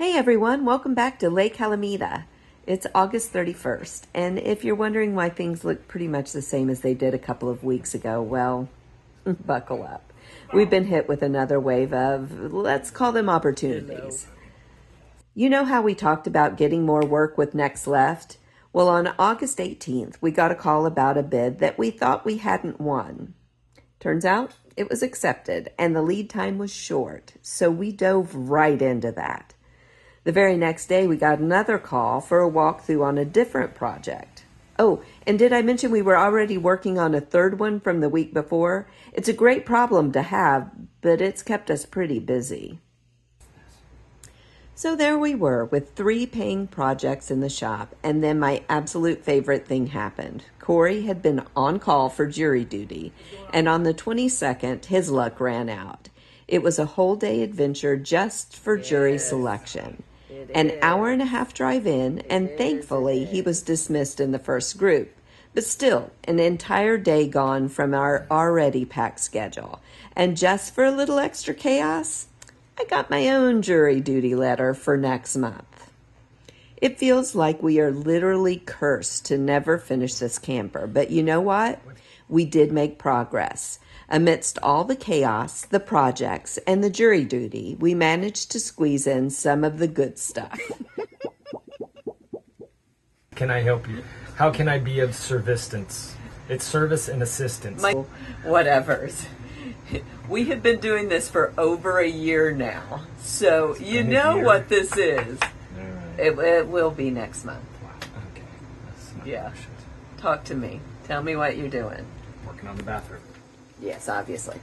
Hey everyone, welcome back to Lake Calamita. It's August 31st, and if you're wondering why things look pretty much the same as they did a couple of weeks ago, well, buckle up. We've been hit with another wave of, let's call them opportunities. You know how we talked about getting more work with Nexxtleft? Well, on August 18th, we got a call about a bid that we thought we hadn't won. Turns out it was accepted, and the lead time was short, so we dove right into that. The very next day, we got another call for a walkthrough on a different project. Oh, and did I mention we were already working on a third one from the week before? It's a great problem to have, but it's kept us pretty busy. So there we were with 3 paying projects in the shop, and then my absolute favorite thing happened. Cory had been on call for jury duty, and on the 22nd, his luck ran out. It was a whole day adventure just for jury selection. An hour and a half drive in, and thankfully he was dismissed in the first group. But still, an entire day gone from our already packed schedule. And just for a little extra chaos, I got my own jury duty letter for next month. It feels like we are literally cursed to never finish this camper, but you know what? We did make progress. Amidst all the chaos, the projects, and the jury duty, we managed to squeeze in some of the good stuff. Can I help you? How can I be of servistance? It's service and assistance. Whatevers. We have been doing this for over a year now, so you know what this is. It will be next month. Wow. Okay. That's not Yeah. bullshit. Talk to me. Tell me what you're doing. Working on the bathroom. Yes, obviously.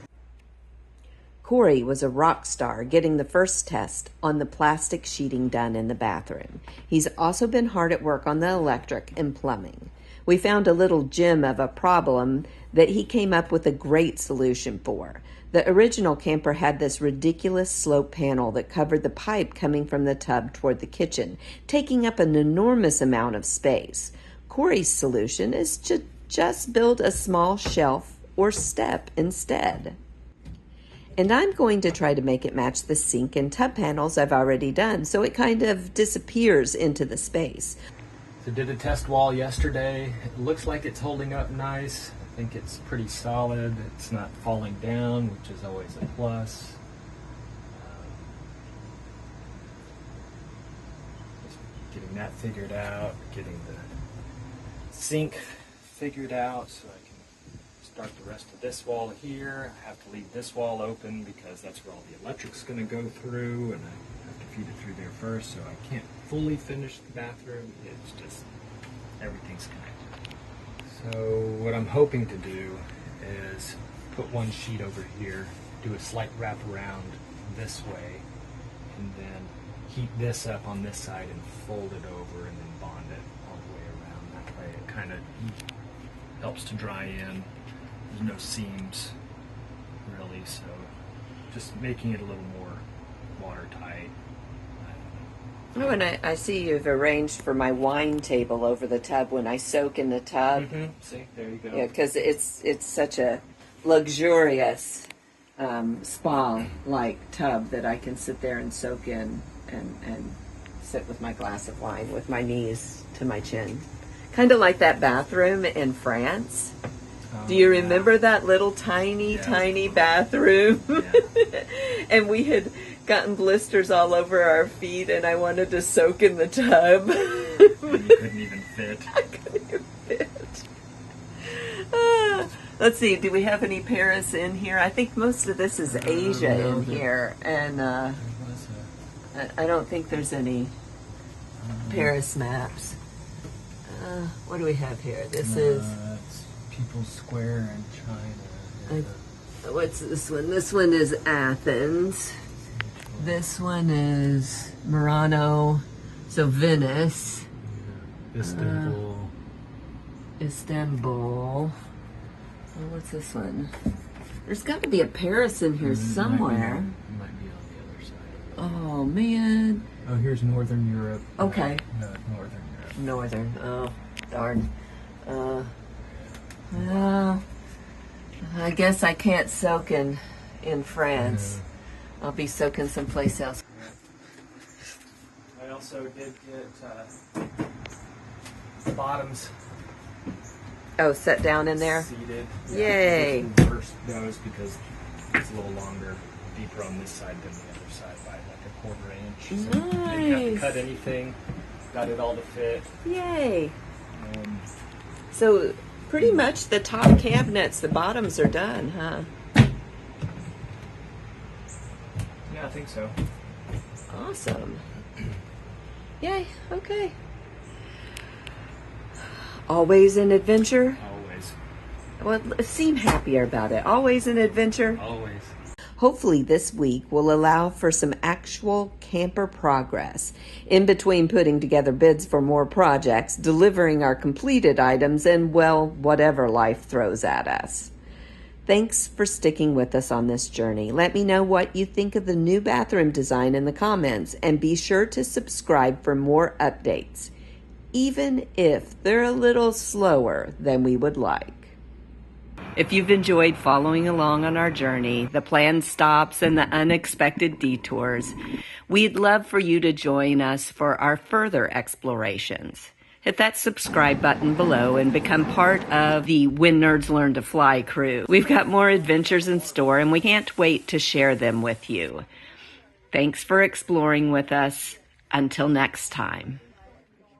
Cory was a rock star getting the first test on the plastic sheeting done in the bathroom. He's also been hard at work on the electric and plumbing. We found a little gem of a problem that he came up with a great solution for. The original camper had this ridiculous slope panel that covered the pipe coming from the tub toward the kitchen, taking up an enormous amount of space. Cory's solution is to just build a small shelf or step instead. And I'm going to try to make it match the sink and tub panels I've already done, so it kind of disappears into the space. So did a test wall yesterday. It looks like it's holding up nice. I think it's pretty solid. It's not falling down, which is always a plus. Just getting that figured out, getting the sink figured out so I can start the rest of this wall here. I have to leave this wall open because that's where all the electric's going to go through, and I have to feed it through there first, so I can't fully finish the bathroom. It's just everything's connected. So what I'm hoping to do is put one sheet over here, do a slight wrap around this way, and then heat this up on this side and fold it over and then bond it all the way around. That way it kind of helps to dry in. There's no seams really, so just making it a little more watertight. Oh, and I see you've arranged for my wine table over the tub when I soak in the tub. See, there you go. Yeah, because it's such a luxurious spa-like tub that I can sit there and soak in and sit with my glass of wine with my knees to my chin. Kind of like that bathroom in France. Do you remember that little tiny bathroom? Yeah. And we had gotten blisters all over our feet, and I wanted to soak in the tub. And you couldn't even fit. I couldn't even fit. Let's see, do we have any Paris in here? I think most of this is Asia in here, and I don't think there's any Paris maps. What do we have here? This is... It's People's Square in China. What's this one? This one is Athens. This one is Murano, so Venice. Istanbul. Istanbul. Well, what's this one? There's got to be a Paris in here somewhere. It might be on the other side. Oh, man. Oh, here's Northern Europe. Okay. No, Northern Europe. Northern. Oh, darn. Well, I guess I can't soak in France. I'll be soaking someplace else. I also did get the bottoms Oh, set down in there? seated. Yay. Reverse those because it's a little longer, deeper on this side than the other side by like 1/4 inch. So didn't have to cut anything. Got it all to fit. Yay. So pretty much the top cabinets, the bottoms are done, huh? Yeah, I think so. Awesome. Yay, okay. Always an adventure? Always. Well, seem happier about it. Always an adventure? Always. Hopefully this week will allow for some actual camper progress in between putting together bids for more projects, delivering our completed items, and, well, whatever life throws at us. Thanks for sticking with us on this journey. Let me know what you think of the new bathroom design in the comments, and be sure to subscribe for more updates, even if they're a little slower than we would like. If you've enjoyed following along on our journey, the planned stops and the unexpected detours, we'd love for you to join us for our further explorations. Hit that subscribe button below and become part of the When Nerds Learn to Fly crew. We've got more adventures in store, and we can't wait to share them with you. Thanks for exploring with us. Until next time.